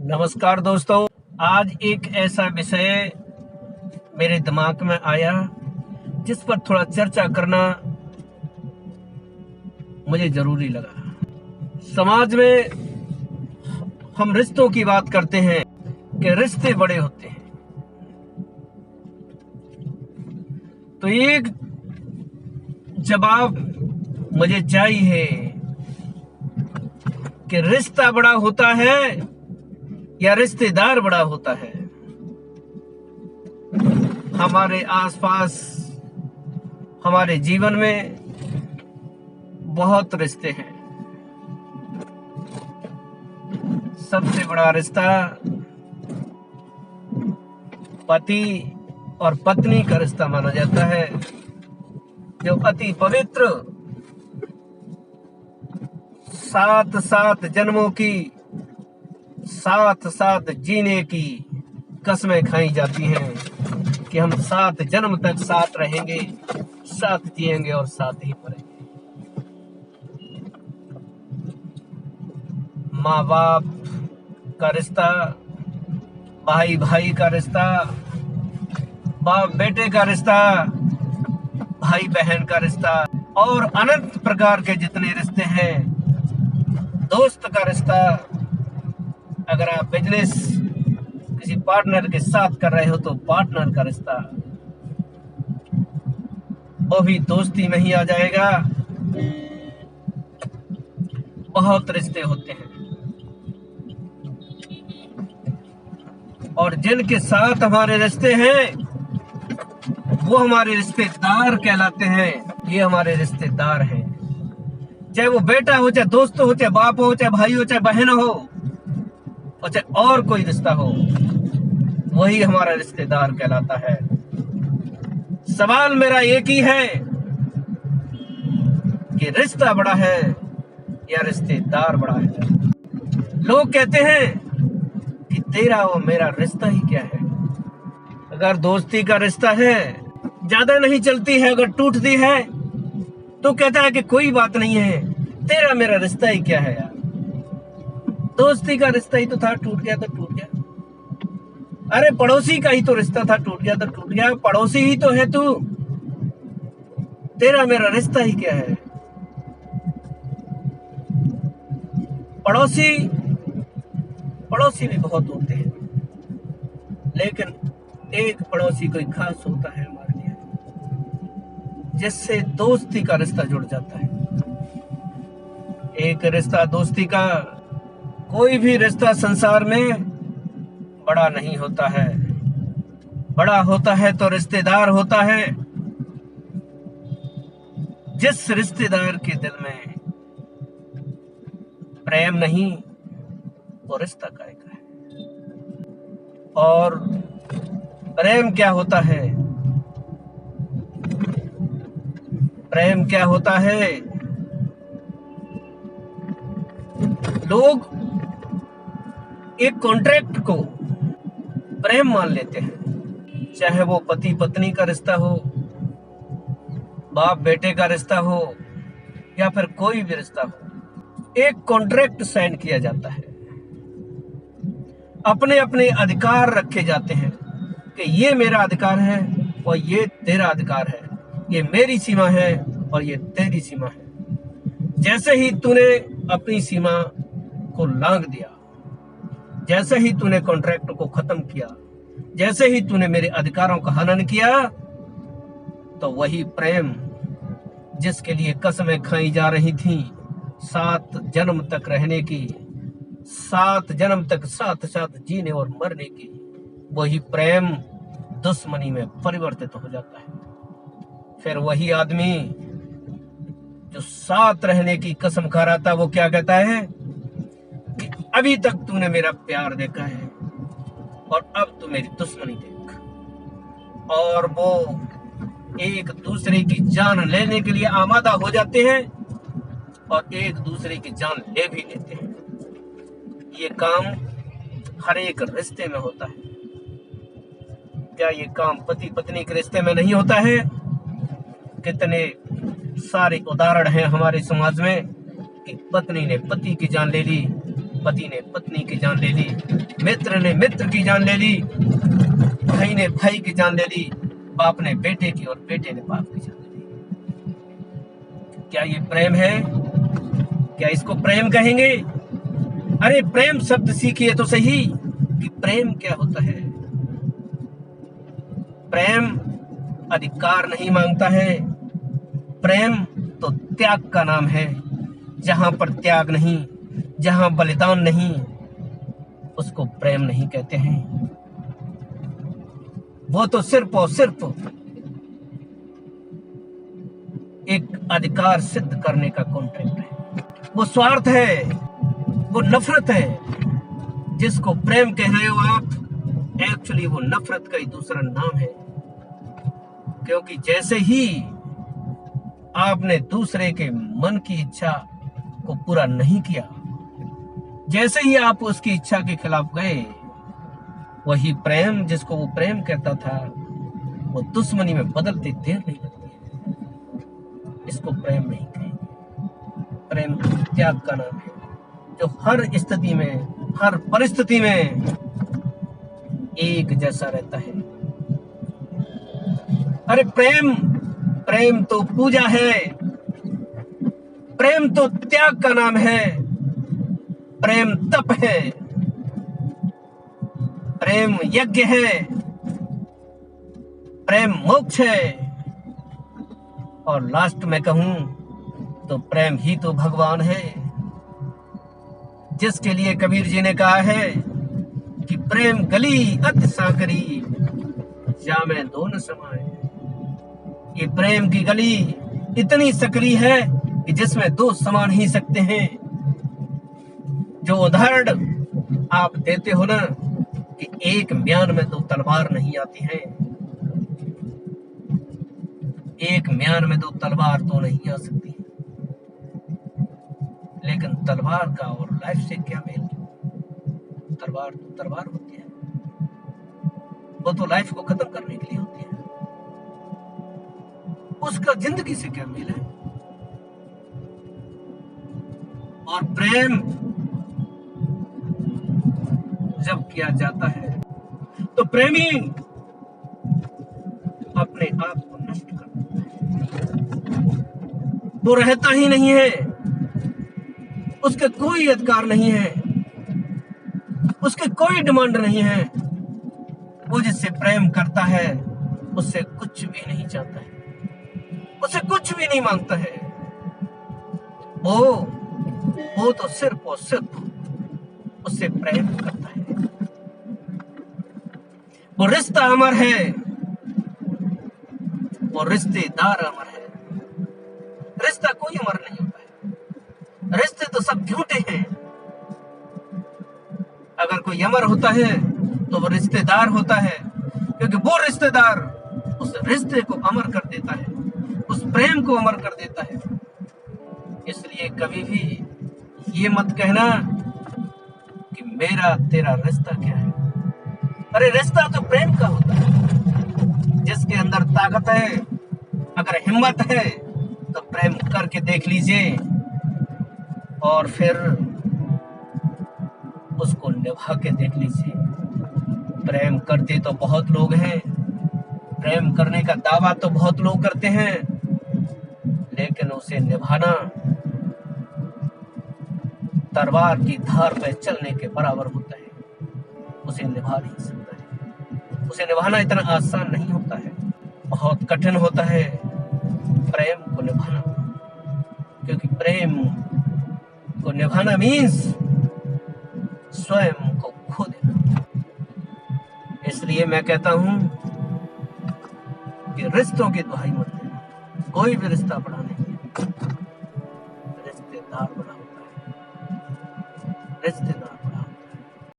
नमस्कार दोस्तों। आज एक ऐसा विषय मेरे दिमाग में आया जिस पर थोड़ा चर्चा करना मुझे जरूरी लगा। समाज में हम रिश्तों की बात करते हैं कि रिश्ते बड़े होते हैं, तो एक जवाब मुझे चाहिए कि रिश्ता बड़ा होता है या रिश्तेदार बड़ा होता है। हमारे आसपास हमारे जीवन में बहुत रिश्ते हैं। सबसे बड़ा रिश्ता पति और पत्नी का रिश्ता माना जाता है, जो अति पवित्र 7 जन्मों की साथ जीने की कसमें खाई जाती हैं कि हम 7 जन्म तक साथ रहेंगे, साथ जिएंगे और साथ ही मरेंगे। माँ बाप का रिश्ता, भाई भाई का रिश्ता, बाप बेटे का रिश्ता, भाई बहन का रिश्ता और अनंत प्रकार के जितने रिश्ते हैं। दोस्त का रिश्ता, अगर आप बिजनेस किसी पार्टनर के साथ कर रहे हो तो पार्टनर का रिश्ता, वो भी दोस्ती में ही आ जाएगा। बहुत रिश्ते होते हैं और जिनके साथ हमारे रिश्ते हैं वो हमारे रिश्तेदार कहलाते हैं। ये हमारे रिश्तेदार हैं, चाहे वो बेटा हो, चाहे दोस्त हो, चाहे बाप हो, चाहे भाई हो, चाहे बहन हो, और चाहे और कोई रिश्ता हो, वही हमारा रिश्तेदार कहलाता है। सवाल मेरा एक ही है कि रिश्ता बड़ा है या रिश्तेदार बड़ा है। लोग कहते हैं कि तेरा और मेरा रिश्ता ही क्या है। अगर दोस्ती का रिश्ता है, ज्यादा नहीं चलती है, अगर टूटती है तो कहता है कि कोई बात नहीं है, तेरा मेरा रिश्ता ही क्या है यार। दोस्ती का रिश्ता ही तो था, टूट गया तो टूट गया। अरे पड़ोसी का ही तो रिश्ता था, टूट गया तो टूट गया। पड़ोसी ही तो है तू, तेरा मेरा रिश्ता ही क्या है। पड़ोसी भी बहुत होते हैं, लेकिन एक पड़ोसी कोई खास होता है हमारे लिए, जिससे दोस्ती का रिश्ता जुड़ जाता है। एक रिश्ता दोस्ती का, कोई भी रिश्ता संसार में बड़ा नहीं होता है। बड़ा होता है तो रिश्तेदार होता है। जिस रिश्तेदार के दिल में प्रेम नहीं, वो रिश्ता काहे का है। और प्रेम क्या होता है? प्रेम क्या होता है? लोग एक कॉन्ट्रैक्ट को प्रेम मान लेते हैं, चाहे वो पति पत्नी का रिश्ता हो, बाप बेटे का रिश्ता हो, या फिर कोई भी रिश्ता हो। एक कॉन्ट्रैक्ट साइन किया जाता है, अपने अपने अधिकार रखे जाते हैं कि ये मेरा अधिकार है और ये तेरा अधिकार है, ये मेरी सीमा है और ये तेरी सीमा है। जैसे ही तूने अपनी सीमा को लांघ दिया, जैसे ही तूने कॉन्ट्रैक्ट को खत्म किया, जैसे ही तूने मेरे अधिकारों का हनन किया, तो वही प्रेम जिसके लिए कसमें खाई जा रही थी 7 जन्म तक रहने की, 7 जन्म तक साथ साथ जीने और मरने की, वही प्रेम दुश्मनी में परिवर्तित हो जाता है। फिर वही आदमी जो साथ रहने की कसम खा रहा था, वो क्या कहता है कि अभी तक तूने मेरा प्यार देखा है और अब तू मेरी दुश्मनी देख। और वो एक दूसरे की जान लेने के लिए आमादा हो जाते हैं और एक दूसरे की जान ले भी लेते हैं। ये काम हर एक रिश्ते में होता है। क्या ये काम पति पत्नी के रिश्ते में नहीं होता है? कितने सारे उदाहरण हैं हमारे समाज में कि पत्नी ने पति की जान ले ली, पति ने पत्नी की जान ले ली, मित्र ने मित्र की जान ले ली, भाई ने भाई की जान ले ली, बाप ने बेटे की और बेटे ने बाप की जान ले ली। क्या ये प्रेम है? क्या इसको प्रेम कहेंगे? अरे प्रेम शब्द सीखिए तो सही कि प्रेम क्या होता है। प्रेम अधिकार नहीं मांगता है, प्रेम तो त्याग का नाम है। जहां पर त्याग नहीं, जहां बलिदान नहीं, उसको प्रेम नहीं कहते हैं। वो तो सिर्फ और सिर्फ एक अधिकार सिद्ध करने का कॉन्ट्रैक्ट है। वो स्वार्थ है, वो नफरत है। जिसको प्रेम कह रहे हो आप, एक्चुअली वो नफरत का ही दूसरा नाम है। क्योंकि जैसे ही आपने दूसरे के मन की इच्छा को पूरा नहीं किया, जैसे ही आप उसकी इच्छा के खिलाफ गए, वही प्रेम जिसको वो प्रेम कहता था, वो दुश्मनी में बदलते देर नहीं लगती है। इसको प्रेम नहीं कहेंगे। प्रेम त्याग का नाम है, जो हर स्थिति में, हर परिस्थिति में एक जैसा रहता है। अरे प्रेम तो पूजा है, प्रेम तो त्याग का नाम है, प्रेम तप है, प्रेम यज्ञ है, प्रेम मोक्ष है, और लास्ट में कहूं तो प्रेम ही तो भगवान है। जिसके लिए कबीर जी ने कहा है कि प्रेम गली अति साकरी, जामे दो न समाए। ये प्रेम की गली इतनी सकरी है कि जिसमें दो समा नहीं सकते हैं। जो उदाहरण आप देते हो ना कि एक म्यान में दो तलवार नहीं आती है, एक म्यान में दो तलवार तो नहीं आ सकती, लेकिन तलवार का और लाइफ से क्या मेल? तलवार तो तलवार होती है, वो तो लाइफ को खत्म करने के लिए होती है। उसका जिंदगी से क्या मेल है? और प्रेम जब किया जाता है तो प्रेमी अपने आप को नष्ट कर देता है। वो रहता ही नहीं है, उसके कोई अधिकार नहीं है, उसके कोई डिमांड नहीं है। वो जिससे प्रेम करता है उससे कुछ भी नहीं चाहता है, उससे कुछ भी नहीं मांगता है। वो तो सिर्फ और सिर्फ उससे प्रेम करता है। वो रिश्ता अमर है, वो रिश्तेदार अमर है। रिश्ता कोई अमर नहीं होता है, रिश्ते तो सब झूठे हैं। अगर कोई अमर होता है तो वो रिश्तेदार होता है, क्योंकि वो रिश्तेदार उस रिश्ते को अमर कर देता है, उस प्रेम को अमर कर देता है। इसलिए कभी भी ये मत कहना कि मेरा तेरा रिश्ता क्या है। अरे रिश्ता तो प्रेम का होता है। जिसके अंदर ताकत है, अगर हिम्मत है, तो प्रेम करके देख लीजिए और फिर उसको निभा के देख लीजिए। प्रेम करते तो बहुत लोग हैं, प्रेम करने का दावा तो बहुत लोग करते हैं, लेकिन उसे निभाना तलवार की धार पर चलने के बराबर होता है। उसे निभा नहीं सकता है, उसे निभाना इतना आसान नहीं होता है, बहुत कठिन होता है प्रेम को निभाना। क्योंकि प्रेम को निभाना मीन्स स्वयं को खो देना। इसलिए मैं कहता हूं कि रिश्तों की दुहाई मत देना। कोई भी रिश्ता बड़ा नहीं है, रिश्तेदार बड़ा होता है। रिश्ते